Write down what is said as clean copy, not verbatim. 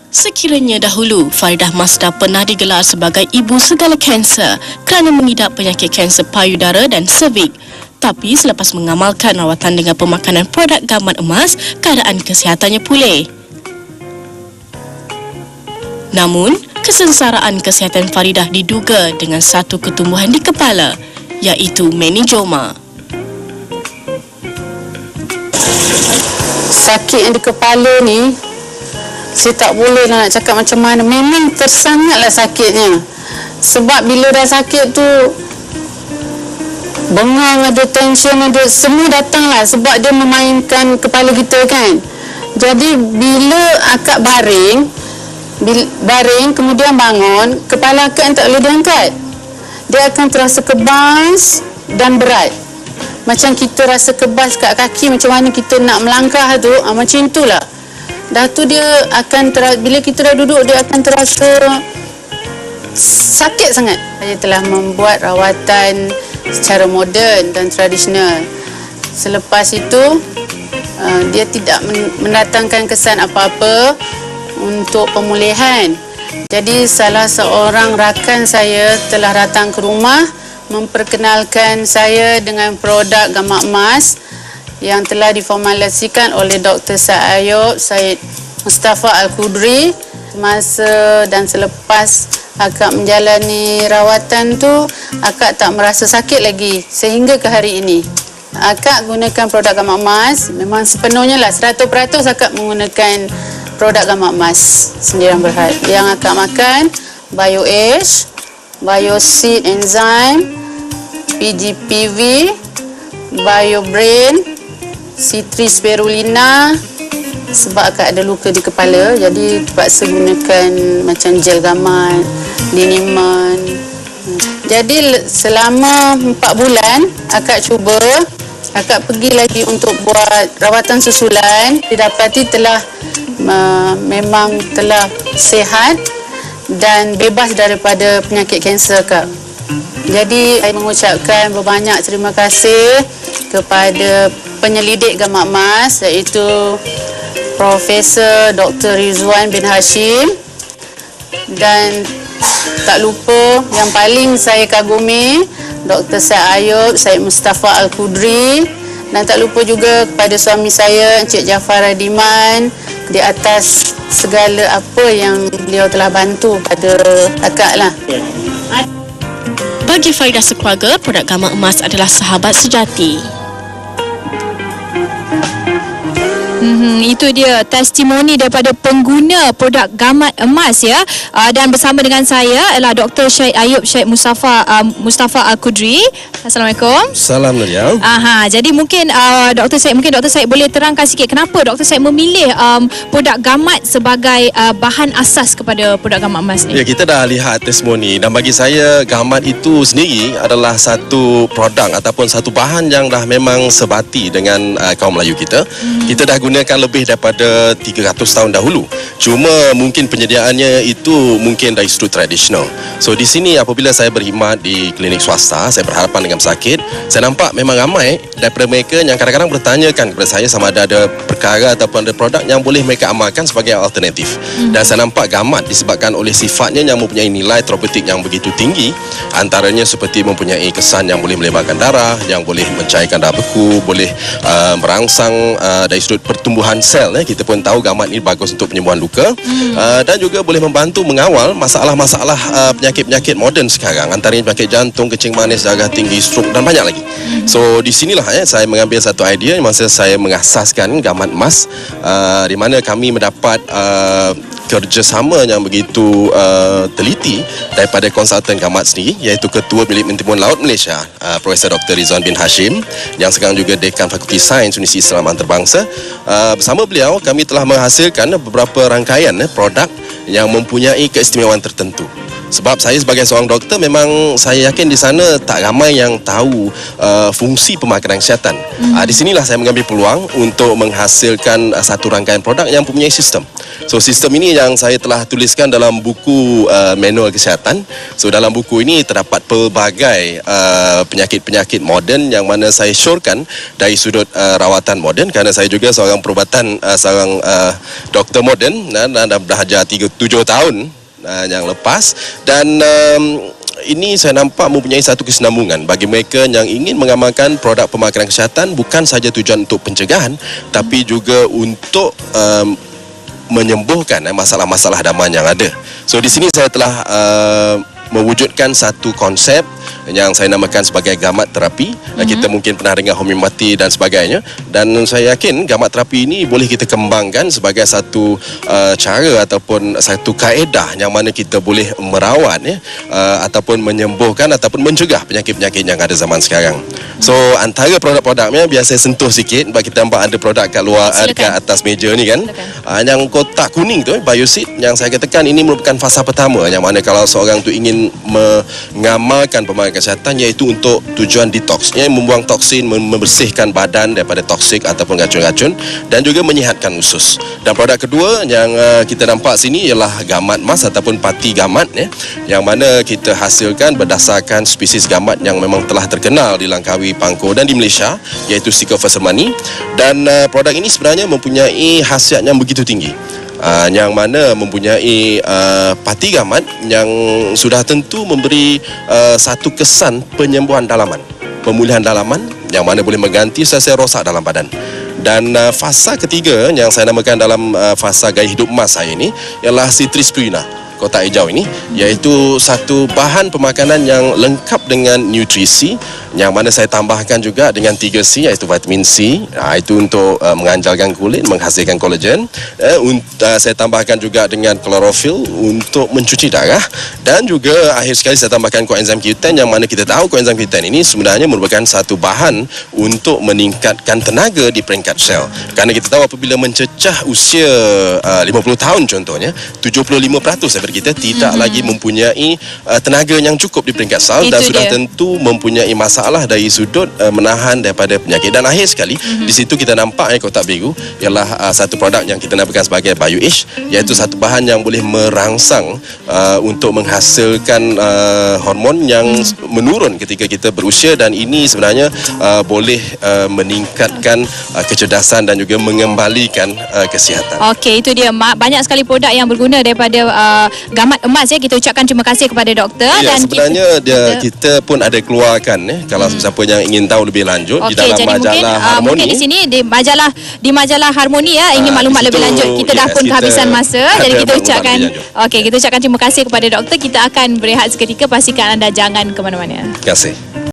Sekiranya dahulu, Faridah Masdar pernah digelar sebagai ibu segala kanser kerana mengidap penyakit kanser payudara dan serviks. Tapi selepas mengamalkan rawatan dengan pemakanan produk gamat emas, keadaan kesihatannya pulih. Namun, kesengsaraan kesihatan Faridah diduga dengan satu ketumbuhan di kepala, iaitu meningioma. Sakit yang di kepala ni, saya tak boleh nak cakap macam mana. Memang tersangatlah sakitnya. Sebab bila dah sakit tu, bengang, ada tension, ada semua datanglah. Sebab dia memainkan kepala kita kan. Jadi bila akak baring kemudian bangun, kepala akak yang tak boleh diangkat. Dia akan terasa kebas dan berat. Macam kita rasa kebas kat kaki, macam mana kita nak melangkah tu, macam itulah. Dah tu dia akan bila kita dah duduk, dia akan terasa sakit sangat. Saya telah membuat rawatan secara moden dan tradisional. Selepas itu, dia tidak mendatangkan kesan apa-apa untuk pemulihan. Jadi salah seorang rakan saya telah datang ke rumah memperkenalkan saya dengan produk gamat emas yang telah diformulasikan oleh Dr. Syed Mustafa Al-Qudri. Masa dan selepas akak menjalani rawatan tu, akak tak merasa sakit lagi sehingga ke hari ini. Akak gunakan produk gamat emas, memang sepenuhnya lah 100% akak menggunakan produk gamat emas sendirian berhad. Yang akak makan BioAge, BioSeed Enzyme, PGPV, BioBrain, C3 Spirulina. Sebab akak ada luka di kepala, jadi terpaksa gunakan macam gel gamat, liniment. Jadi selama 4 bulan akak cuba, akak pergi lagi untuk buat rawatan susulan. Didapati telah memang telah sihat dan bebas daripada penyakit kanser akak. Jadi saya mengucapkan berbanyak terima kasih kepada penyelidik gamat emas, iaitu Profesor Dr. Rizwan bin Hashim, dan tak lupa yang paling saya kagumi Dr. Syed Mustafa Al-Qudri, dan tak lupa juga kepada suami saya Encik Jafar Radiman di atas segala apa yang beliau telah bantu pada akak lah. Bagi Faridah sekeluarga, produk gamat emas adalah sahabat sejati. Itu dia testimoni daripada pengguna produk gamat emas ya. Dan bersama dengan saya ialah Dr. Syed Mustafa Al-Qudri. Assalamualaikum. Salam Nadia. Jadi mungkin Dr. Syed boleh terangkan sikit kenapa Dr. Syed memilih produk gamat sebagai bahan asas kepada produk gamat emas ni. Ya, kita dah lihat testimoni, dan bagi saya gamat itu sendiri adalah satu produk ataupun satu bahan yang dah memang sebati dengan kaum Melayu kita. Kita dah gunakan lebih daripada 300 tahun dahulu. Cuma mungkin penyediaannya itu mungkin dari sudut tradisional. So di sini apabila saya berkhidmat di klinik swasta, saya berhadapan dengan pesakit, saya nampak memang ramai daripada mereka yang kadang-kadang bertanyakan kepada saya sama ada perkara ataupun ada produk yang boleh mereka amalkan sebagai alternatif. Dan saya nampak gamat disebabkan oleh sifatnya yang mempunyai nilai terapeutik yang begitu tinggi, antaranya seperti mempunyai kesan yang boleh melebarkan darah, yang boleh mencairkan darah beku, boleh merangsang dari sudut pertumbuhan sel. Kita pun tahu gamat ini bagus untuk penyembuhan luka, dan juga boleh membantu mengawal masalah-masalah penyakit-penyakit moden sekarang, antaranya penyakit jantung, kencing manis, darah tinggi, stroke dan banyak lagi. So di sinilah saya mengambil satu idea masa saya mengasaskan gamat emas, di mana kami mendapat kerjasama yang begitu teliti daripada konsultan gamat sendiri, iaitu Ketua Bilik Mentimuan Laut Malaysia, Profesor Dr. Rizwan bin Hashim, yang sekarang juga Dekan Fakulti Sains Universiti Islam Antarabangsa. Bersama beliau kami telah menghasilkan beberapa rangkaian produk yang mempunyai keistimewaan tertentu. Sebab saya sebagai seorang doktor, memang saya yakin di sana tak ramai yang tahu fungsi pemakanan kesihatan. Di sinilah saya mengambil peluang untuk menghasilkan satu rangkaian produk yang mempunyai sistem. So sistem ini yang saya telah tuliskan dalam buku manual kesihatan. So dalam buku ini terdapat pelbagai penyakit-penyakit moden yang mana saya syorkan dari sudut rawatan moden, kerana saya juga seorang perubatan, seorang doktor moden dan dah belajar 7 tahun yang lepas, dan ini saya nampak mempunyai satu kesinambungan bagi mereka yang ingin mengamalkan produk pemakanan kesihatan, bukan saja tujuan untuk pencegahan tapi juga untuk menyembuhkan masalah-masalah daman yang ada. So di sini saya telah mewujudkan satu konsep yang saya namakan sebagai gamat terapi. Kita mungkin pernah dengar homeopati dan sebagainya, dan saya yakin gamat terapi ini boleh kita kembangkan sebagai satu cara ataupun satu kaedah yang mana kita boleh merawat ataupun menyembuhkan ataupun mencegah penyakit-penyakit yang ada zaman sekarang. So antara produk-produknya biasa sentuh sikit, sebab kita nampak ada produk kat luar, dekat atas meja ni kan. Yang kotak kuning tu, Bioseed, yang saya katakan ini merupakan fasa pertama, yang mana kalau seorang tu ingin mengamalkan pemakanan kesihatan, iaitu untuk tujuan detox, membuang toksin, membersihkan badan daripada toksik ataupun racun-racun, dan juga menyihatkan usus. Dan produk kedua yang kita nampak sini ialah gamat emas ataupun pati gamat, yang mana kita hasilkan berdasarkan spesies gamat yang memang telah terkenal di Langkawi, Pangkor dan di Malaysia, iaitu Sycophyllus sermani. Dan produk ini sebenarnya mempunyai khasiat yang begitu tinggi, yang mana mempunyai pati gamat yang sudah tentu memberi satu kesan penyembuhan dalaman, pemulihan dalaman, yang mana boleh mengganti sel-sel rosak dalam badan. Dan fasa ketiga yang saya namakan dalam fasa gaya hidup emas saya ini ialah Citrispirina, kotak hijau ini, iaitu satu bahan pemakanan yang lengkap dengan nutrisi, yang mana saya tambahkan juga dengan 3C, iaitu vitamin C, itu untuk menganjalkan kulit, menghasilkan kolagen. Saya tambahkan juga dengan klorofil untuk mencuci darah, dan juga akhir sekali saya tambahkan coenzim Q10, yang mana kita tahu coenzim Q10 ini sebenarnya merupakan satu bahan untuk meningkatkan tenaga di peringkat sel. Kerana kita tahu apabila mencecah usia 50 tahun contohnya, 75% daripada kita tidak lagi mempunyai tenaga yang cukup di peringkat sel, dan sudah tentu mempunyai masalah dari sudut menahan daripada penyakit. Dan akhir sekali di situ kita nampak kotak biru ialah satu produk yang kita namakan sebagai BioAge, iaitu satu bahan yang boleh merangsang untuk menghasilkan hormon yang menurun ketika kita berusia, dan ini sebenarnya boleh meningkatkan kecerdasan dan juga mengembalikan kesihatan. Okey, itu dia Mak. Banyak sekali produk yang berguna daripada gamat emas ya. Kita ucapkan terima kasih kepada doktor. Dan sebenarnya kita pun ada keluarkan kalau siapa yang ingin tahu lebih lanjut di dalam majalah Harmoni. Mungkin di sini di majalah Harmoni ya, ingin maklumat lebih lanjut. Kita dah pun kehabisan masa, jadi kita ucapkan kita ucapkan terima kasih kepada doktor. Kita akan berehat seketika, pastikan anda jangan ke mana-mana. Terima kasih.